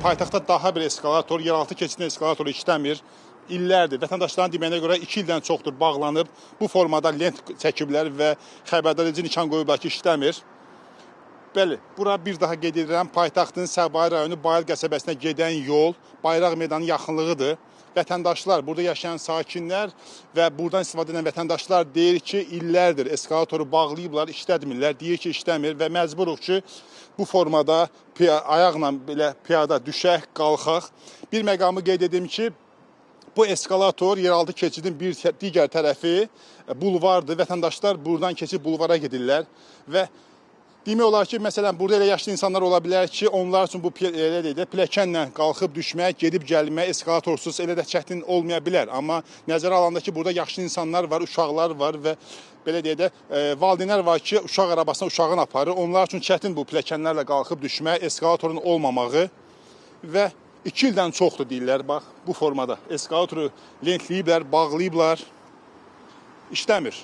paytaxtda daha bir eskalator, yeraltı keçidin eskalatoru işləmir. İllərdir. Vətəndaşların deməyinə görə 2 ildən çoxdur bağlanıb. Bu formada lent çəkiblər və xəbərdaredici nişan qoyublar ki, işləmir. Bəli, bura bir daha qeyd edirəm, paytaxtın Səbail rayonu Bayıl qəsəbəsinə gedən yol Bayraq meydanının yaxınlığıdır. Vətəndaşlar, burada yaşayan sakinlər və buradan istifadə edən vətəndaşlar deyir ki, illərdir eskalatoru bağlayıblar, işlətmirlər, deyir ki, işləmir və məcburuq ki, bu formada ayaqla belə piyada düşək, qalxaq. Bir məqamı qeyd edim ki, bu eskalator yeraltı keçidin bir digər tərəfi bulvardır. Vətəndaşlar buradan keçib bulvara gedirlər və demək olar ki, məsələn, burada elə yaşlı insanlar ola bilər ki, onlar üçün bu pilləkənlə qalxıb düşmək, gedib gəlmək, eskalatorsuz elə də çətin olmaya bilər. Amma nəzərə alanda ki, burada yaşlı insanlar var, uşaqlar var və belə deyək də, valideynlər var ki, uşaq arabasına uşağını aparır. Onlar üçün çətin bu pilləkənlərlə qalxıb düşmək, eskalatorun olmamağı və 2 ildən çoxdur deyirlər, bax, bu formada. Eskalatoru lentləyiblər, bağlayıblar, işləmir.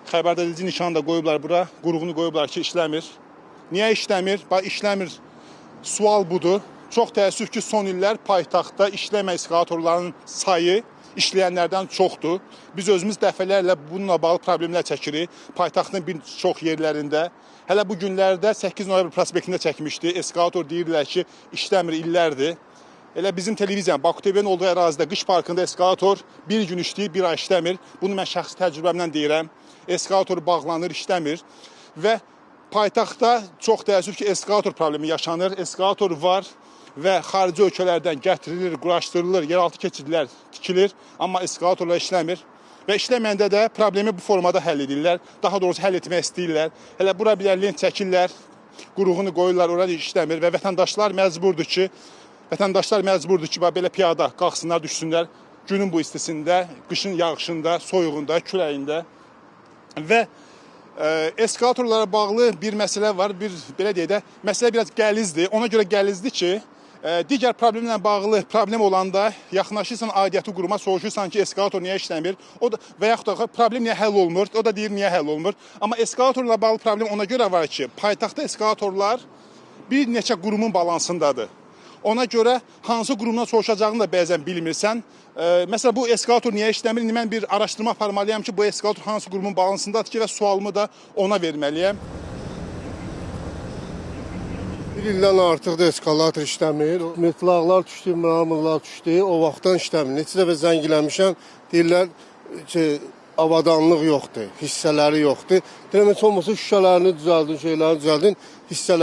Xəbərdaredici nişanı da qoyublar bura, qurğunu qoyublar ki, işləmir. Niyə işləmir? Bax, işləmir. Sual budur. Çox təəssüf ki, son illər paytaxtda işləmə eskalatorlarının sayı işləyənlərdən çoxdur. Biz özümüz dəfələrlə bununla bağlı problemlər çəkirik. Paytaxtın bir çox yerlərində. Hələ bu günlərdə 8 noyabr prospektində çəkmişdi. Eskalator deyirlər ki, işləmir illərdir. Elə bizim televiziyanın, Baku TV-nin olduğu ərazidə qış parkında eskalator bir gün işləyir, bir ay işləmir. Bunu mən şəxsi təcrübəmdən deyirəm. Eskalator bağlanır, işləmir və paytaxtda çox təəssüf ki, eskalator problemi yaşanır. Eskalator var və xarici ölkələrdən gətirilir, quraşdırılır, yeraltı keçidlər tikilir, amma eskalatorlar işləmir. Və işləməyəndə də problemi bu formada həll edirlər, daha doğrusu həll etmək istəyirlər. Hələ bura bir lent çəkirlər, qurğunu qoyurlar, orada işləmir və vətəndaşlar məcburdur ki, belə piyada qalxsınlar, düşsünlər günün bu istisində, qışın yağışında, soyuğunda, küləyində. Və eskalatorlara bağlı bir məsələ var, belə deyək də, məsələ biraz gəlizdir. Ona görə gəlizdir ki, digər problemlə bağlı problem olanda yaxınlaşırsan aidiyyatı quruma, soruşursan ki, eskalator niyə işləmir və yaxud da problem niyə həll olmur, o da deyir niyə həll olmur. Amma eskalatorla bağlı problem ona görə var ki, paytaxtda eskalatorlar bir neçə qurumun balansındadır. Ona görə hansı qurumdan soruşacağını da bəzən bilmirsən. Məsələn, bu eskalator niyə işləmir? Mən bir araşdırma aparmalıyam ki, bu eskalator hansı qurumun balansındadır ki və sualımı da ona verməliyəm. Bir ildən artıqdır eskalator işləmir. Metlaqlar düşdü, məramırlar düşdü, o vaxtdan işləmir. Neçə dəfə zəngiləmişəm, deyirlər ki, avadanlıq yoxdur, hissələri yoxdur. Deyirəm, heç olmasa şüşələrini düzəldin, şeyləri düzəldin, hissələri.